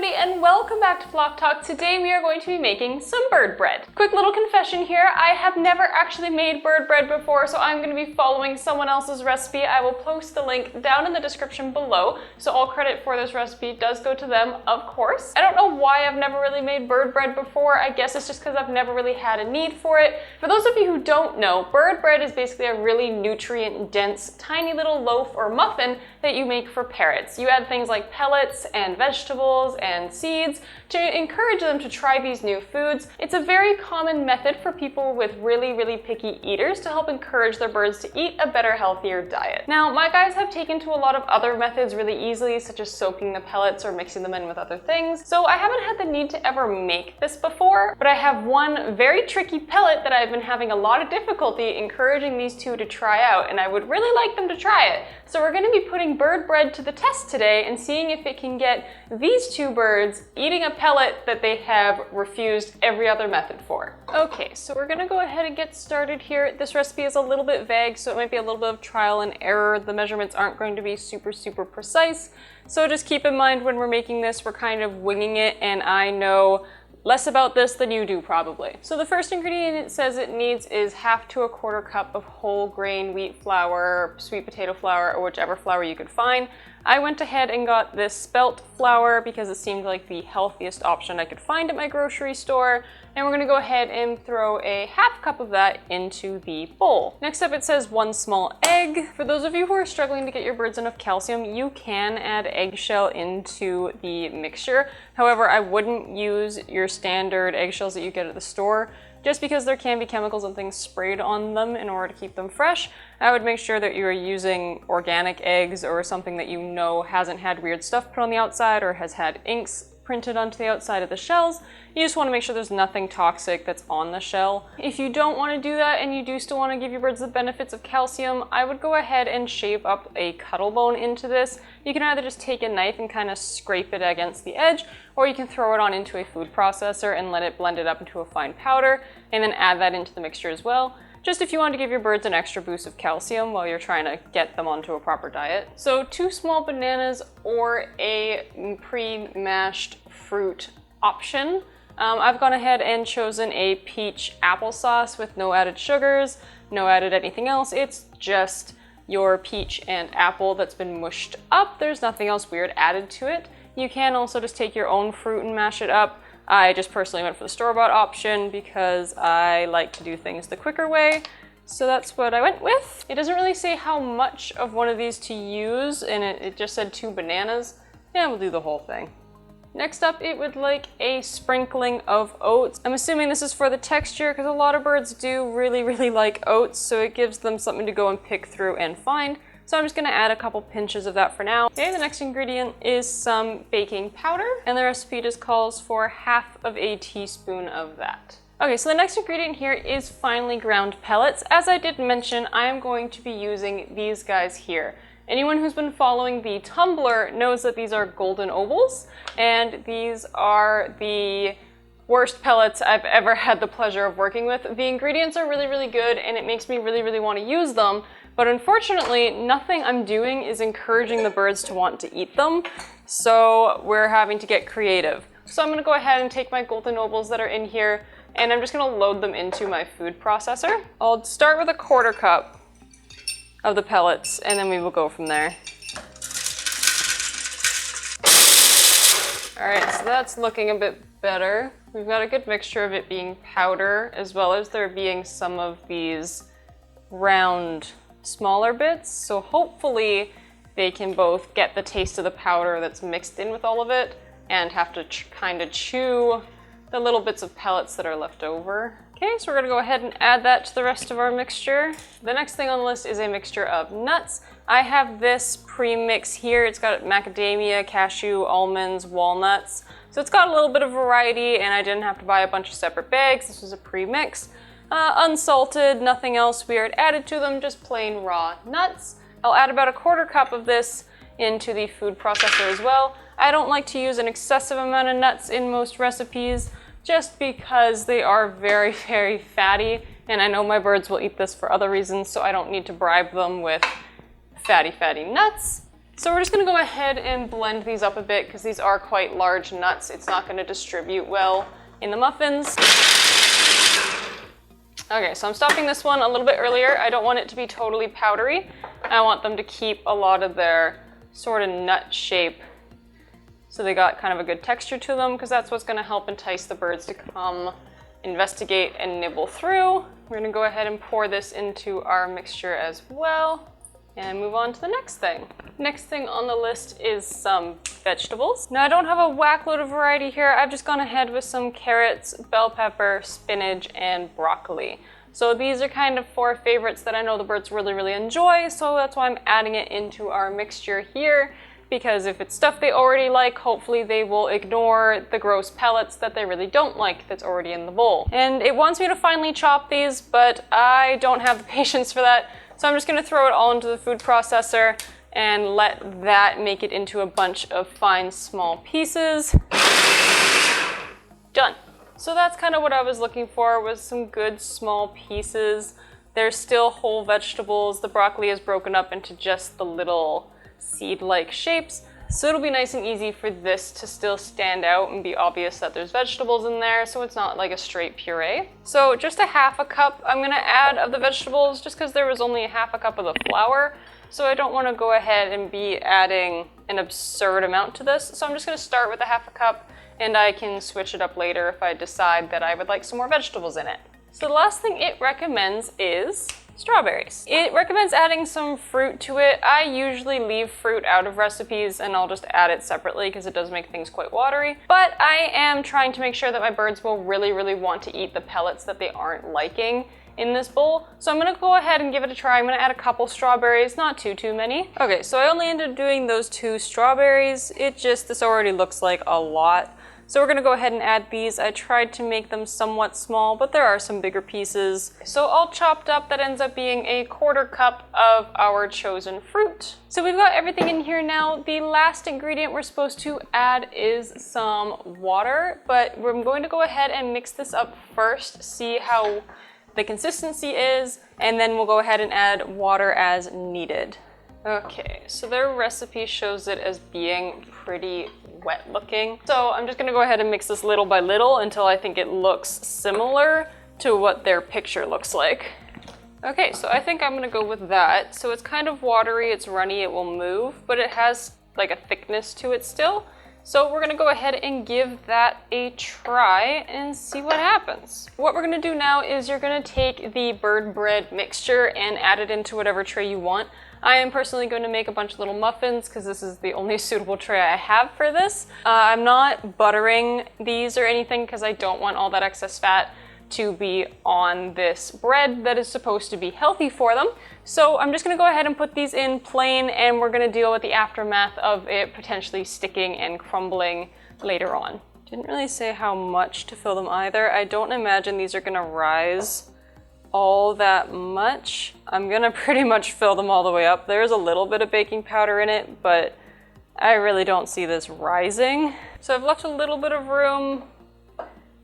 everybody, and welcome back to Flock Talk. Today we are going to be making some bird bread. Quick little confession here, I have never actually made bird bread before, so I'm going to be following someone else's recipe. I will post the link down in the description below, so all credit for this recipe does go to them, of course. I don't know why I've never really made bird bread before. I guess it's just because I've never really had a need for it. For those of you who don't know, bird bread is basically a really nutrient-dense, tiny little loaf or muffin that you make for parrots. You add things like pellets and vegetables and seeds to encourage them to try these new foods. It's a very common method for people with really picky eaters to help encourage their birds to eat a better, healthier diet. Now, my guys have taken to a lot of other methods really easily, such as soaking the pellets or mixing them in with other things. So I haven't had the need to ever make this before, but I have one very tricky pellet that I've been having a lot of difficulty encouraging these two to try out, and I would really like them to try it. So we're going to be putting bird bread to the test today and seeing if it can get these two birds eating a pellet that they have refused every other method for. Okay, so we're gonna go ahead and get started here. This recipe is a little bit vague, so it might be a little bit of trial and error. The measurements aren't going to be super precise. So just keep in mind when we're making this, we're kind of winging it, and I know less about this than you do probably. So the first ingredient it says it needs is 1/2 to 1/4 cup of whole grain wheat flour, sweet potato flour, or whichever flour you could find. I went ahead and got this spelt flour because it seemed like the healthiest option I could find at my grocery store. And we're gonna go ahead and throw a 1/2 cup of that into the bowl. Next up it says 1 small egg. For those of you who are struggling to get your birds enough calcium, you can add eggshell into the mixture. However, I wouldn't use your standard eggshells that you get at the store, just because there can be chemicals and things sprayed on them in order to keep them fresh. I would make sure that you are using organic eggs or something that you know hasn't had weird stuff put on the outside or has had inks printed onto the outside of the shells. You just want to make sure there's nothing toxic that's on the shell. If you don't want to do that and you do still want to give your birds the benefits of calcium, I would go ahead and shave up a cuttle bone into this. You can either just take a knife and kind of scrape it against the edge, or you can throw it on into a food processor and let it blend it up into a fine powder, and then add that into the mixture as well. Just if you want to give your birds an extra boost of calcium while you're trying to get them onto a proper diet. So 2 small bananas or a pre-mashed fruit option. I've gone ahead and chosen a peach applesauce with no added sugars, no added anything else. It's just your peach and apple that's been mushed up. There's nothing else weird added to it. You can also just take your own fruit and mash it up. I just personally went for the store-bought option because I like to do things the quicker way. So that's what I went with. It doesn't really say how much of one of these to use, and it just said 2 bananas. Yeah, we'll do the whole thing. Next up, it would like a sprinkling of oats. I'm assuming this is for the texture because a lot of birds do really like oats, so it gives them something to go and pick through and find. So I'm just gonna add a couple pinches of that for now. Okay, the next ingredient is some baking powder, and the recipe just calls for 1/2 teaspoon of that. Okay, so the next ingredient here is finely ground pellets. As I did mention, I am going to be using these guys here. Anyone who's been following the Tumblr knows that these are golden ovals, and these are the worst pellets I've ever had the pleasure of working with. The ingredients are really good, and it makes me really want to use them, but unfortunately, nothing I'm doing is encouraging the birds to want to eat them, so we're having to get creative. So I'm gonna go ahead and take my golden ovals that are in here, and I'm just gonna load them into my food processor. I'll start with a 1/4 cup of the pellets, and then we will go from there. All right, so that's looking a bit better. We've got a good mixture of it being powder, as well as there being some of these round, smaller bits. So hopefully they can both get the taste of the powder that's mixed in with all of it, and have to kind of chew the little bits of pellets that are left over. Okay, so we're gonna go ahead and add that to the rest of our mixture. The next thing on the list is a mixture of nuts. I have this pre-mix here. It's got macadamia, cashew, almonds, walnuts. So it's got a little bit of variety, and I didn't have to buy a bunch of separate bags. This was a pre-mix. Unsalted, nothing else weird added to them, just plain raw nuts. I'll add about a 1/4 cup of this into the food processor as well. I don't like to use an excessive amount of nuts in most recipes, just because they are very fatty, and I know my birds will eat this for other reasons, so I don't need to bribe them with fatty nuts. So we're just gonna go ahead and blend these up a bit because these are quite large nuts. It's not gonna distribute well in the muffins. Okay, so I'm stopping this one a little bit earlier. I don't want it to be totally powdery. I want them to keep a lot of their sort of nut shape so they got kind of a good texture to them, because that's what's gonna help entice the birds to come investigate and nibble through. We're gonna go ahead and pour this into our mixture as well and move on to the next thing. Next thing on the list is some vegetables. Now I don't have a whack load of variety here. I've just gone ahead with some carrots, bell pepper, spinach, and broccoli. So these are kind of 4 favorites that I know the birds really, really enjoy, so that's why I'm adding it into our mixture here, because if it's stuff they already like, hopefully they will ignore the gross pellets that they really don't like that's already in the bowl. And it wants me to finely chop these, but I don't have the patience for that, so I'm just gonna throw it all into the food processor and let that make it into a bunch of fine, small pieces. Done. So that's kind of what I was looking for, was some good small pieces. They're still whole vegetables. The broccoli is broken up into just the little seed-like shapes. So it'll be nice and easy for this to still stand out and be obvious that there's vegetables in there, so it's not like a straight puree. So just a half a cup I'm gonna add of the vegetables, just because there was only a half a cup of the flour. So I don't want to go ahead and be adding an absurd amount to this. So I'm just gonna start with a half a cup, and I can switch it up later if I decide that I would like some more vegetables in it. So the last thing it recommends is strawberries. It recommends adding some fruit to it. I usually leave fruit out of recipes and I'll just add it separately because it does make things quite watery. But I am trying to make sure that my birds will really, really want to eat the pellets that they aren't liking in this bowl. So I'm gonna go ahead and give it a try. I'm gonna add a couple strawberries, not too many. Okay, so I only ended up doing those 2 strawberries. This already looks like a lot. So we're gonna go ahead and add these. I tried to make them somewhat small, but there are some bigger pieces. So all chopped up, that ends up being a 1/4 cup of our chosen fruit. So we've got everything in here now. The last ingredient we're supposed to add is some water, but we're going to go ahead and mix this up first, see how the consistency is, and then we'll go ahead and add water as needed. Okay, so their recipe shows it as being pretty wet looking. So I'm just gonna go ahead and mix this little by little until I think it looks similar to what their picture looks like. Okay, so I think I'm gonna go with that. So it's kind of watery, it's runny, it will move, but it has like a thickness to it still. So we're gonna go ahead and give that a try and see what happens. What we're gonna do now is you're gonna take the bird bread mixture and add it into whatever tray you want. I am personally going to make a bunch of little muffins because this is the only suitable tray I have for this. I'm not buttering these or anything because I don't want all that excess fat to be on this bread that is supposed to be healthy for them. So I'm just gonna go ahead and put these in plain, and we're gonna deal with the aftermath of it potentially sticking and crumbling later on. Didn't really say how much to fill them either. I don't imagine these are gonna rise all that much. I'm gonna pretty much fill them all the way up. There's a little bit of baking powder in it, but I really don't see this rising. So I've left a little bit of room,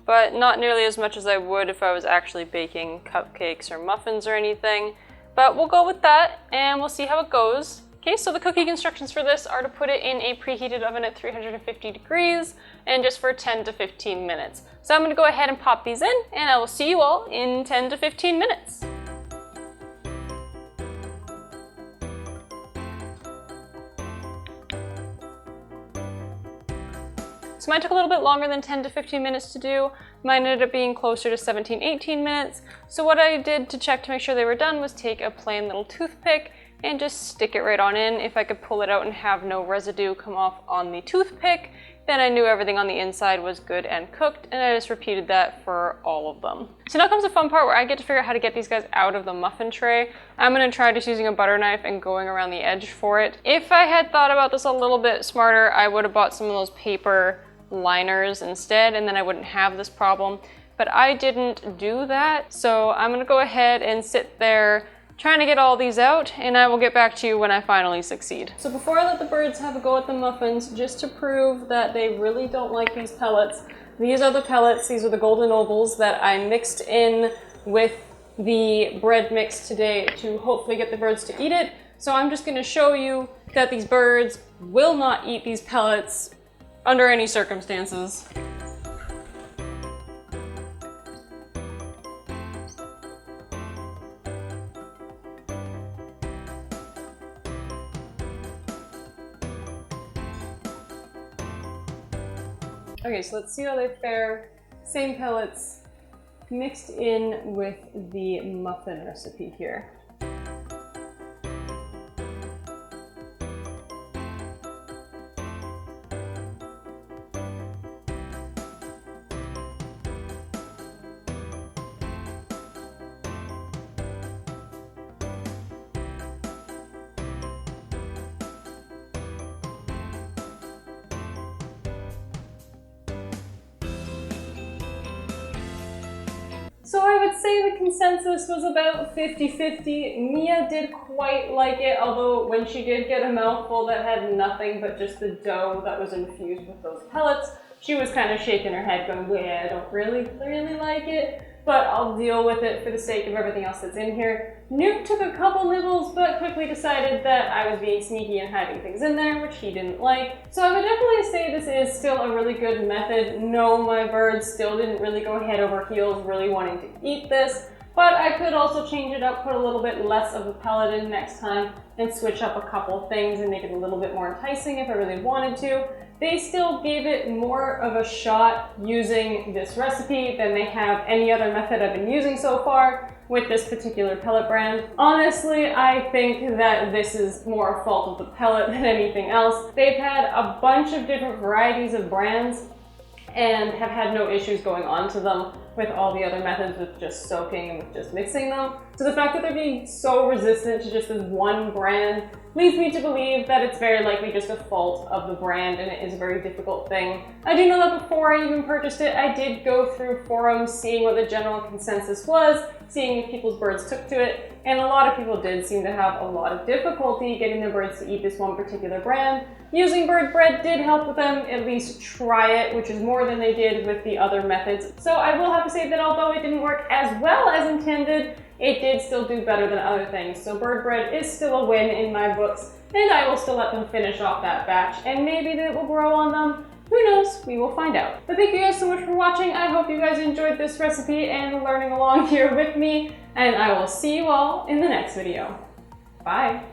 but not nearly as much as I would if I was actually baking cupcakes or muffins or anything. But we'll go with that and we'll see how it goes. Okay, so the cooking instructions for this are to put it in a preheated oven at 350 degrees and just for 10 to 15 minutes. So I'm gonna go ahead and pop these in, and I will see you all in 10 to 15 minutes. So mine took a little bit longer than 10 to 15 minutes to do. Mine ended up being closer to 17, 18 minutes. So what I did to check to make sure they were done was take a plain little toothpick and just stick it right on in. If I could pull it out and have no residue come off on the toothpick, then I knew everything on the inside was good and cooked, and I just repeated that for all of them. So now comes the fun part where I get to figure out how to get these guys out of the muffin tray. I'm gonna try just using a butter knife and going around the edge for it. If I had thought about this a little bit smarter, I would have bought some of those paper liners instead, and then I wouldn't have this problem. But I didn't do that, so I'm gonna go ahead and sit there trying to get all these out, and I will get back to you when I finally succeed. So before I let the birds have a go at the muffins, just to prove that they really don't like these pellets, these are the pellets, these are the golden ovals that I mixed in with the bread mix today to hopefully get the birds to eat it. So I'm just gonna show you that these birds will not eat these pellets under any circumstances. Okay, so let's see how they fare. Same pellets mixed in with the muffin recipe here. So I would say the consensus was about 50-50. Mia did quite like it, although when she did get a mouthful that had nothing but just the dough that was infused with those pellets, she was kind of shaking her head going, yeah, I don't really like it, but I'll deal with it for the sake of everything else that's in here. Newt took a couple nibbles, but quickly decided that I was being sneaky and hiding things in there, which he didn't like. So I would definitely say this is still a really good method. No, my birds still didn't really go head over heels really wanting to eat this, but I could also change it up, put a little bit less of the pellet in next time, and switch up a couple things and make it a little bit more enticing if I really wanted to. They still gave it more of a shot using this recipe than they have any other method I've been using so far with this particular pellet brand. Honestly, I think that this is more a fault of the pellet than anything else. They've had a bunch of different varieties of brands and have had no issues going on to them with all the other methods with just soaking and with just mixing them. So the fact that they're being so resistant to just this one brand leads me to believe that it's very likely just a fault of the brand and it is a very difficult thing. I do know that before I even purchased it, I did go through forums seeing what the general consensus was, seeing if people's birds took to it, and a lot of people did seem to have a lot of difficulty getting their birds to eat this one particular brand. Using bird bread did help with them at least try it, which is more than they did with the other methods. So I will have to say that although it didn't work as well as intended, it did still do better than other things. So bird bread is still a win in my books, and I will still let them finish off that batch, and maybe that will grow on them. Who knows? We will find out. But thank you guys so much for watching. I hope you guys enjoyed this recipe and learning along here with me, and I will see you all in the next video. Bye!